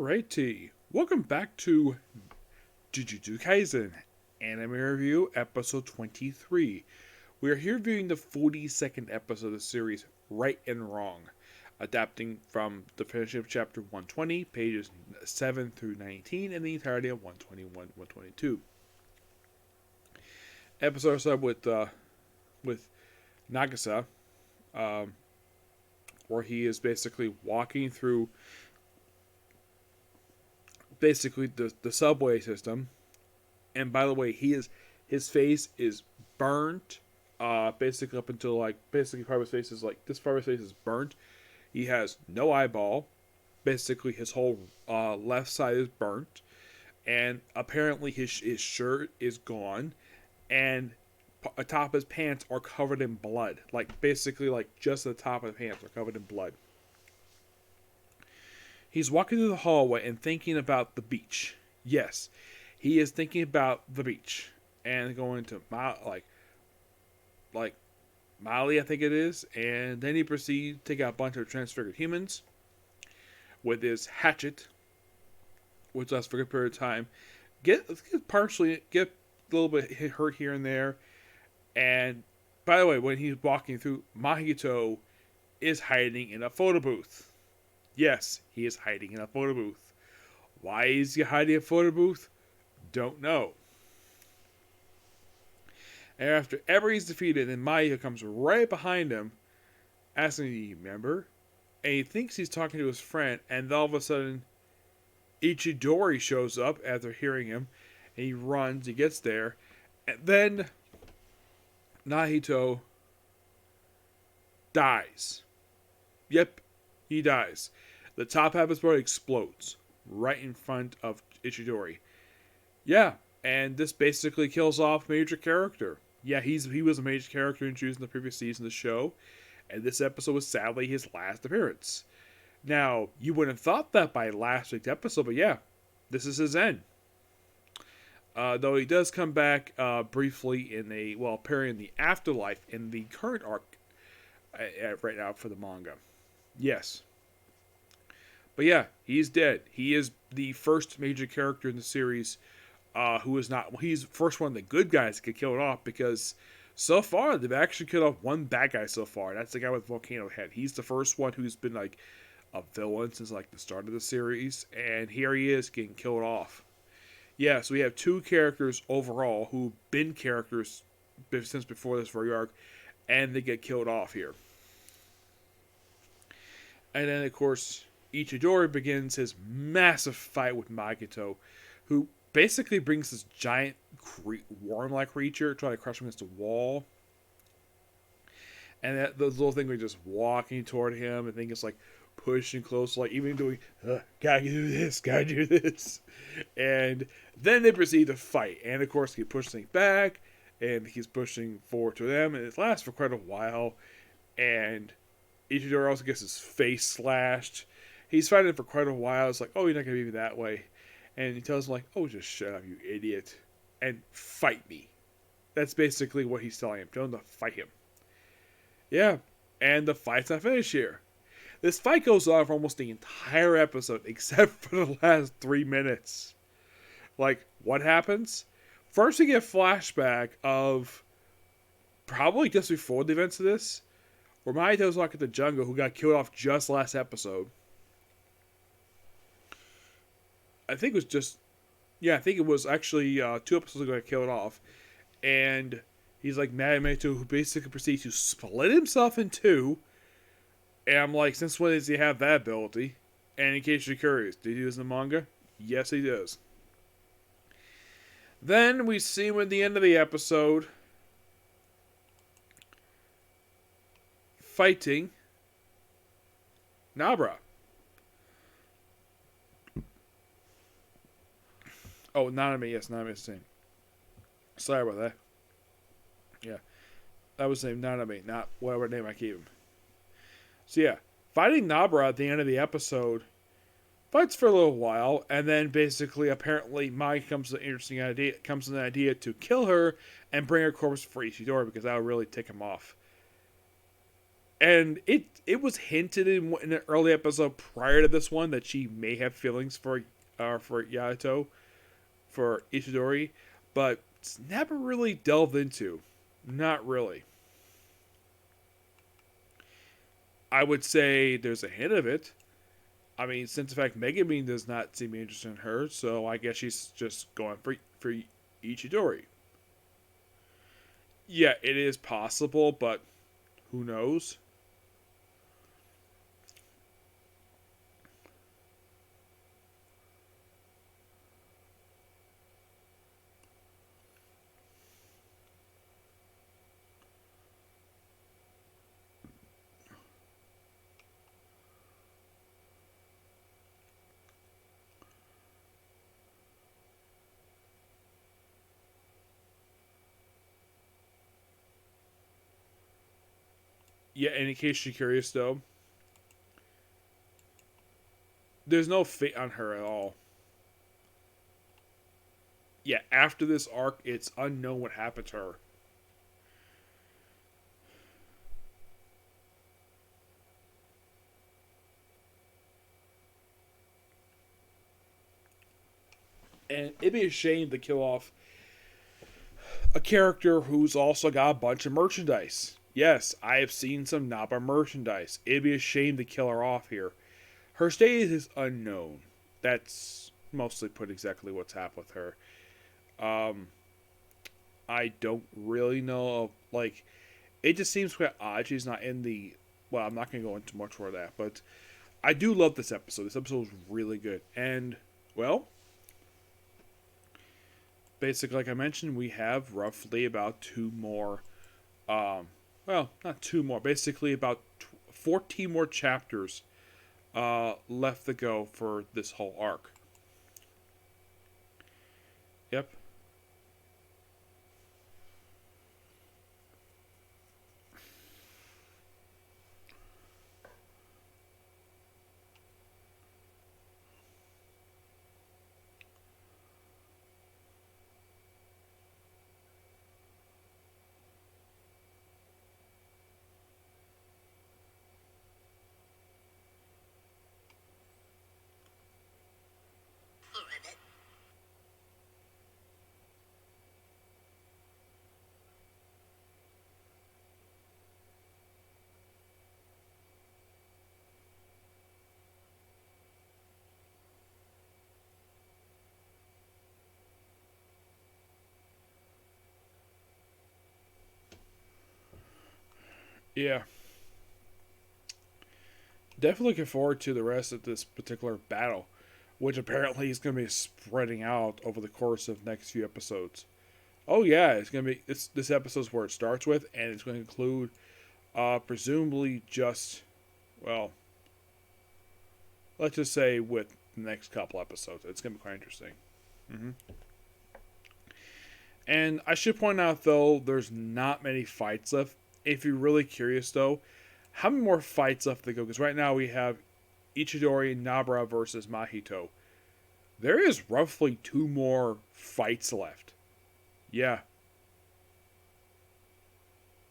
Alrighty, welcome back to Jujutsu Kaisen Anime Review Episode 23. We are here reviewing the 42nd episode of the series, Right and Wrong, adapting from the finish of Chapter 120, pages 7 through 19, and the entirety of 121-122. Episode started with Nagisa, where he is basically walking through the subway system. And by the way, his face is burnt. Basically up until basically part of his face is this part of his face is burnt. He has no eyeball. Basically his whole left side is burnt. And apparently his shirt is gone. And atop his pants are covered in blood. Basically just the top of the pants are covered in blood. He's walking through the hallway and thinking about the beach. Yes, he is thinking about the beach and going to Mali, I think it is. And then he proceeds to take out a bunch of transfigured humans with his hatchet, which lasts for a good period of time. Get a little bit hurt here and there. And by the way, when he's walking through, Mahito is hiding in a photo booth. Yes, he is hiding in a photo booth. Why is he hiding in a photo booth? Don't know. And after he's defeated, then Mahito comes right behind him, asking, "Do you remember?" And he thinks he's talking to his friend, and all of a sudden, Ichidori shows up after hearing him, and he runs, he gets there, and then Nahito dies. Yep, he dies. The top half of his body explodes right in front of Ichidori. Yeah, and this basically kills off major character. Yeah, he was a major character introduced in the previous season of the show, and this episode was sadly his last appearance. Now, you wouldn't have thought that by last week's episode, but yeah, this is his end. Though he does come back briefly appearing in the afterlife in the current arc right now for the manga. Yes. But yeah, he's dead. He is the first major character in the series who is not... Well, he's the first one of the good guys to get killed off, because so far they've actually killed off one bad guy so far. That's the guy with the volcano head. He's the first one who's been a villain since the start of the series, and here he is getting killed off. Yeah, so we have two characters overall who've been characters since before this very arc, and they get killed off here. And then, of course, Ichidori begins his massive fight with Mahito, who basically brings this giant worm-like creature trying to crush him against the wall. And the little thing where he's just walking toward him, and then it's pushing close, even doing, gotta do this. And then they proceed to fight. And of course, he pushes things back, and he's pushing forward to them, and it lasts for quite a while. And Ichidori also gets his face slashed. He's fighting for quite a while. It's oh, you're not going to beat me that way. And he tells him, oh, just shut up, you idiot. And fight me. That's basically what he's telling him. Tell him to fight him. Yeah. And the fight's not finished here. This fight goes on for almost the entire episode, except for the last 3 minutes. What happens? First, we get a flashback of probably just before the events of this, where Mahito's at the jungle, who got killed off just last episode. I think it was actually 2 episodes ago got killed off. And he's mad at Mahito, who basically proceeds to split himself in two. And I'm since when does he have that ability? And in case you're curious, did he do this in the manga? Yes, he does. Then we see him at the end of the episode fighting Nabra. Oh, Nanami, yes, Nanami's the same. Sorry about that. Yeah. That was the name, Nanami, not whatever name I gave him. So yeah, fighting Nabra at the end of the episode, fights for a little while, and then basically, apparently, Mai comes with an idea to kill her and bring her corpse for Ichidori, because that would really tick him off. And it was hinted in an early episode prior to this one that she may have feelings for Yato, for Itadori, but it's never really delved into. Not really. I would say there's a hint of it. I mean, since the fact Megumin does not seem interested in her, so I guess she's just going for Ichidori. Yeah, it is possible, but who knows? Yeah, and in case you're curious though, there's no fate on her at all. Yeah, after this arc, it's unknown what happened to her. And it'd be a shame to kill off a character who's also got a bunch of merchandise. Yes, I have seen some Naba merchandise. It'd be a shame to kill her off here. Her status is unknown. That's mostly put exactly what's happened with her. Um, I don't really know. Like, it just seems quite odd she's not in the. Well, I'm not going to go into much more of that, but I do love this episode. This episode was really good. And, well, basically, like I mentioned, we have roughly about two more. Well, not two more. Basically, about 14 more chapters left to go for this whole arc. Yep. Yeah. Definitely looking forward to the rest of this particular battle, which apparently is going to be spreading out over the course of the next few episodes. Oh yeah, it's going to be this episode's where it starts with, and it's going to include presumably just, well, let's just say with the next couple episodes. It's going to be quite interesting. Mm-hmm. And I should point out though, there's not many fights left. If you're really curious though, how many more fights left to go? Because right now we have Ichidori and Nabra versus Mahito. There is roughly two more fights left. Yeah.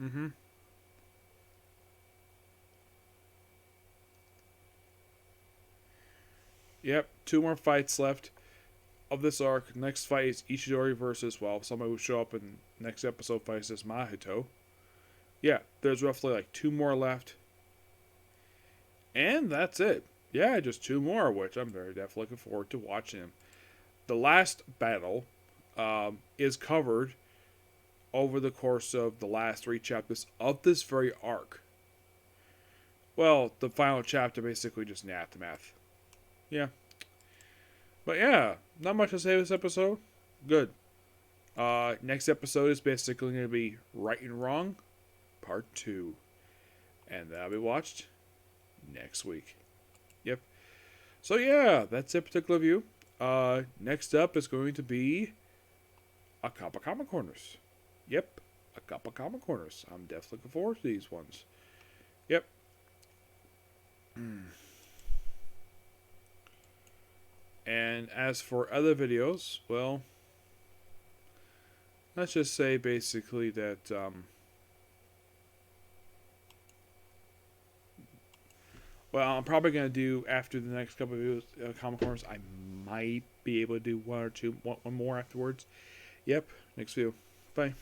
Mm-hmm. Yep. Two more fights left of this arc. Next fight is Ichidori versus, well, somebody who will show up in next episode fights as Mahito. Yeah, there's roughly like two more left. And that's it. Yeah, just two more, which I'm very definitely looking forward to watching. The last battle is covered over the course of the last three chapters of this very arc. Well, the final chapter basically just an aftermath. Yeah. But yeah, not much to say this episode. Good. Next episode is basically going to be Right and Wrong, Part 2. And that'll be watched next week. Yep. So yeah, that's a particular view. Next up is going to be a couple comic corners. Yep, a couple comic corners. I'm definitely looking forward to these ones. Yep. And as for other videos, well, let's just say basically that Well, I'm probably gonna do after the next couple of videos, Comic Corners. I might be able to do one more afterwards. Yep. Next video. Bye.